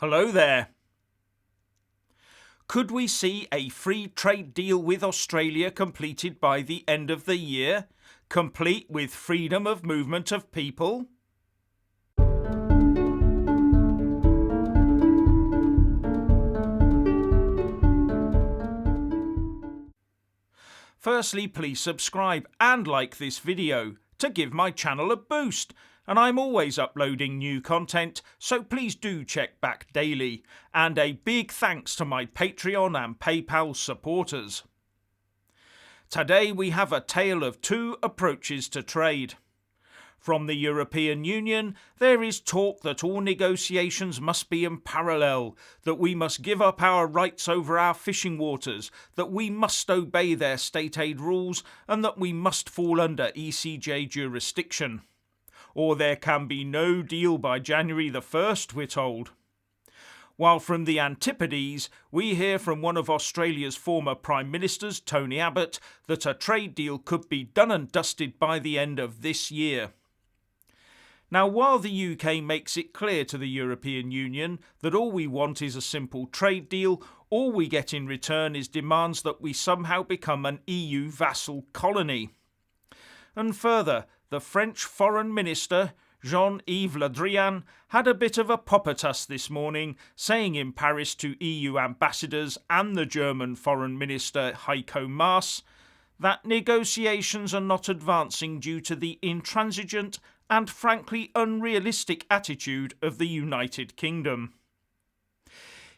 Hello there. Could we see a free trade deal with Australia completed by the end of the year, complete with freedom of movement of people? Firstly, please subscribe and like this video to give my channel a boost, and I'm always uploading new content, so please do check back daily. And a big thanks to my Patreon and PayPal supporters. Today we have a tale of two approaches to trade. From the European Union, there is talk that all negotiations must be in parallel, that we must give up our rights over our fishing waters, that we must obey their state aid rules, and that we must fall under ECJ jurisdiction. Or there can be no deal by January the 1st, we're told. While from the antipodes, we hear from one of Australia's former Prime Ministers, Tony Abbott, that a trade deal could be done and dusted by the end of this year. Now, while the UK makes it clear to the European Union that all we want is a simple trade deal, all we get in return is demands that we somehow become an EU vassal colony. And further, the French Foreign Minister, Jean-Yves Le Drian, had a bit of a pop at us this morning, saying in Paris to EU ambassadors and the German Foreign Minister Heiko Maas that negotiations are not advancing due to the intransigent and frankly unrealistic attitude of the United Kingdom.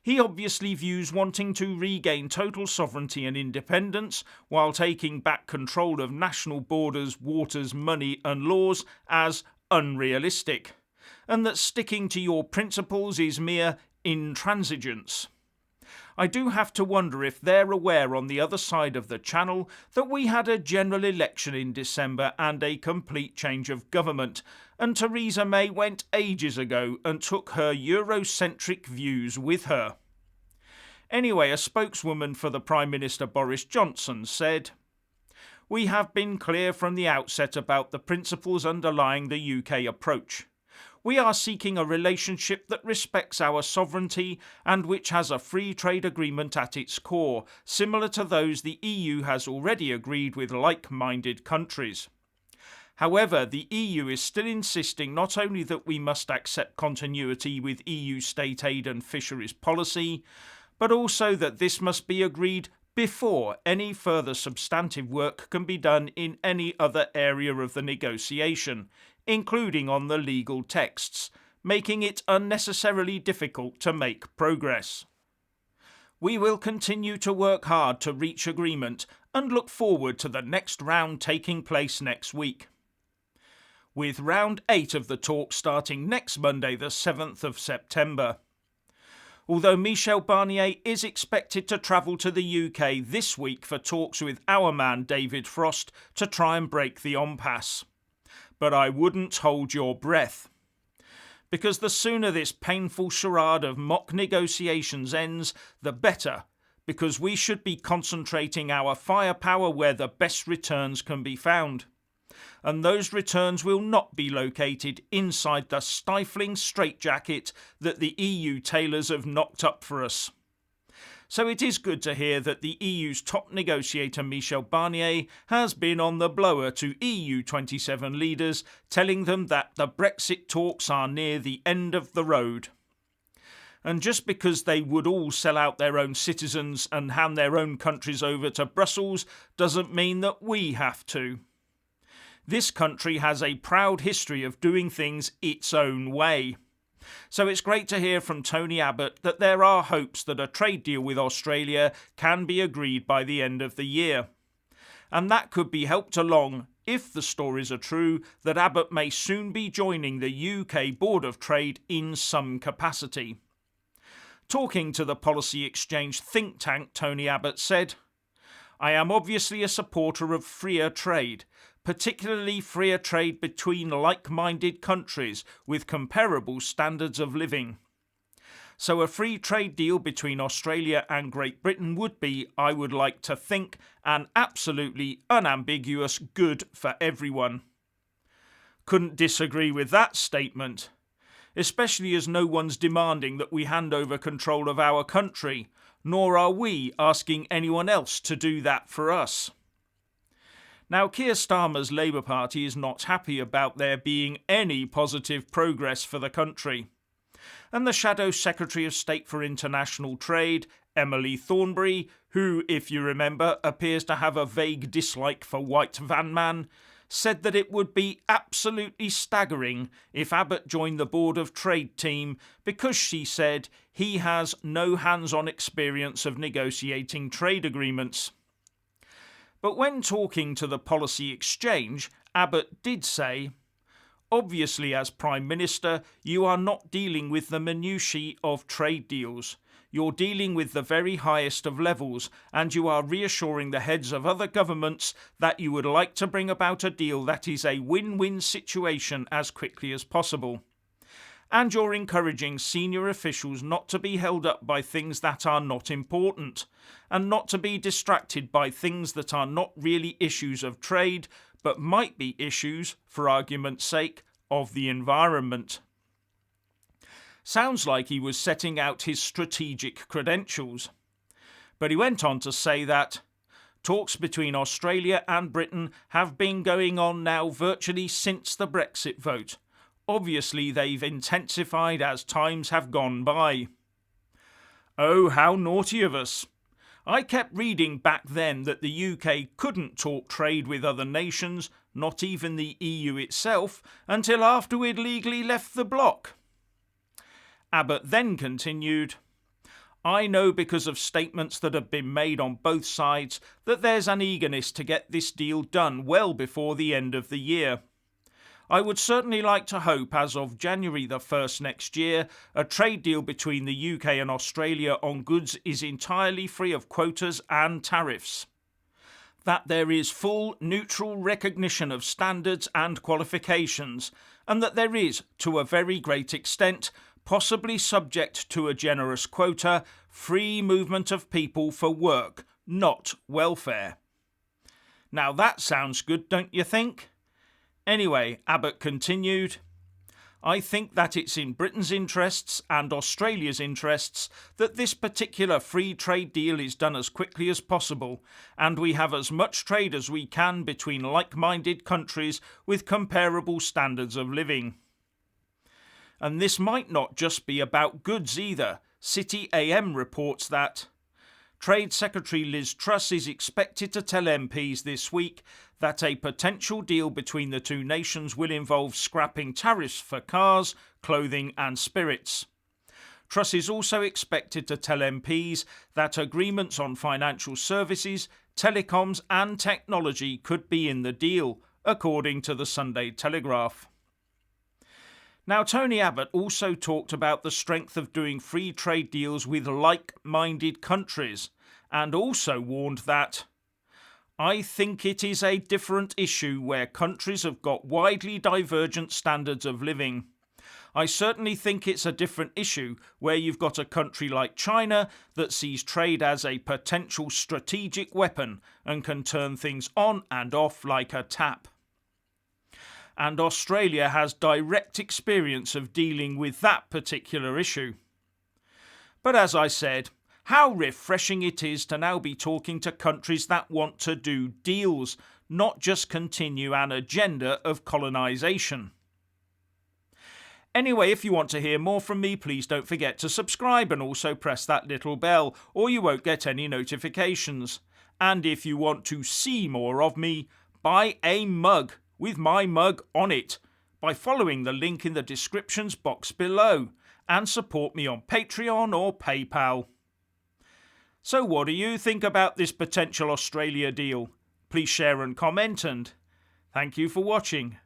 He obviously views wanting to regain total sovereignty and independence while taking back control of national borders, waters, money and laws as unrealistic, and that sticking to your principles is mere intransigence. I do have to wonder if they're aware on the other side of the channel that we had a general election in December and a complete change of government, and Theresa May went ages ago and took her Eurocentric views with her. Anyway, a spokeswoman for the Prime Minister Boris Johnson said, "We have been clear from the outset about the principles underlying the UK approach. We are seeking a relationship that respects our sovereignty and which has a free trade agreement at its core, similar to those the EU has already agreed with like-minded countries. However, the EU is still insisting not only that we must accept continuity with EU state aid and fisheries policy, but also that this must be agreed before any further substantive work can be done in any other area of the negotiation, including on the legal texts, making it unnecessarily difficult to make progress. We will continue to work hard to reach agreement and look forward to the next round taking place next week, with round 8 of the talks starting next Monday the 7th of September. Although Michel Barnier is expected to travel to the UK this week for talks with our man David Frost to try and break the impasse. But I wouldn't hold your breath. Because the sooner this painful charade of mock negotiations ends, the better, because we should be concentrating our firepower where the best returns can be found. And those returns will not be located inside the stifling straitjacket that the EU tailors have knocked up for us. So it is good to hear that the EU's top negotiator Michel Barnier has been on the blower to EU 27 leaders, telling them that the Brexit talks are near the end of the road. And just because they would all sell out their own citizens and hand their own countries over to Brussels doesn't mean that we have to. This country has a proud history of doing things its own way. So it's great to hear from Tony Abbott that there are hopes that a trade deal with Australia can be agreed by the end of the year. And that could be helped along, if the stories are true, that Abbott may soon be joining the UK Board of Trade in some capacity. Talking to the Policy Exchange think tank, Tony Abbott said, "I am obviously a supporter of freer trade, particularly freer trade between like-minded countries with comparable standards of living. So a free trade deal between Australia and Great Britain would be, I would like to think, an absolutely unambiguous good for everyone." Couldn't disagree with that statement. especially as no one's demanding that we hand over control of our country, nor are we asking anyone else to do that for us. Now, Keir Starmer's Labour Party is not happy about there being any positive progress for the country. And the Shadow Secretary of State for International Trade, Emily Thornberry, who, if you remember, appears to have a vague dislike for White Van Man, said that it would be absolutely staggering if Abbott joined the Board of Trade team because, she said, he has no hands-on experience of negotiating trade agreements. But when talking to the Policy Exchange, Abbott did say, "Obviously, as Prime Minister, you are not dealing with the minutiae of trade deals. You're dealing with the very highest of levels, and you are reassuring the heads of other governments that you would like to bring about a deal that is a win-win situation as quickly as possible. And you're encouraging senior officials not to be held up by things that are not important, and not to be distracted by things that are not really issues of trade, but might be issues, for argument's sake, of the environment." Sounds like he was setting out his strategic credentials. But he went on to say that talks between Australia and Britain have been going on now virtually since the Brexit vote. Obviously, they've intensified as times have gone by. Oh, how naughty of us. I kept reading back then that the UK couldn't talk trade with other nations, not even the EU itself, until after we'd legally left the bloc. Abbott then continued, "I know because of statements that have been made on both sides that there's an eagerness to get this deal done well before the end of the year. I would certainly like to hope as of January the 1st next year, a trade deal between the UK and Australia on goods is entirely free of quotas and tariffs. That there is full neutral recognition of standards and qualifications, and that there is, to a very great extent, possibly subject to a generous quota, free movement of people for work, not welfare." Now that sounds good, don't you think? Anyway, Abbott continued, "I think that it's in Britain's interests and Australia's interests that this particular free trade deal is done as quickly as possible, and we have as much trade as we can between like-minded countries with comparable standards of living." And this might not just be about goods either. City AM reports that Trade Secretary Liz Truss is expected to tell MPs this week that a potential deal between the two nations will involve scrapping tariffs for cars, clothing and spirits. Truss is also expected to tell MPs that agreements on financial services, telecoms and technology could be in the deal, according to the Sunday Telegraph. Now, Tony Abbott also talked about the strength of doing free trade deals with like-minded countries, and also warned that "I think it is a different issue where countries have got widely divergent standards of living. I certainly think it's a different issue where you've got a country like China that sees trade as a potential strategic weapon and can turn things on and off like a tap. And Australia has direct experience of dealing with that particular issue. But as I said, how refreshing it is to now be talking to countries that want to do deals, not just continue an agenda of colonisation. Anyway, if you want to hear more from me, please don't forget to subscribe and also press that little bell, or you won't get any notifications. And if you want to see more of me, buy a mug with my mug on it by following the link in the descriptions box below, and support me on Patreon or PayPal. So what do you think about this potential Australia deal? Please share and comment, and thank you for watching.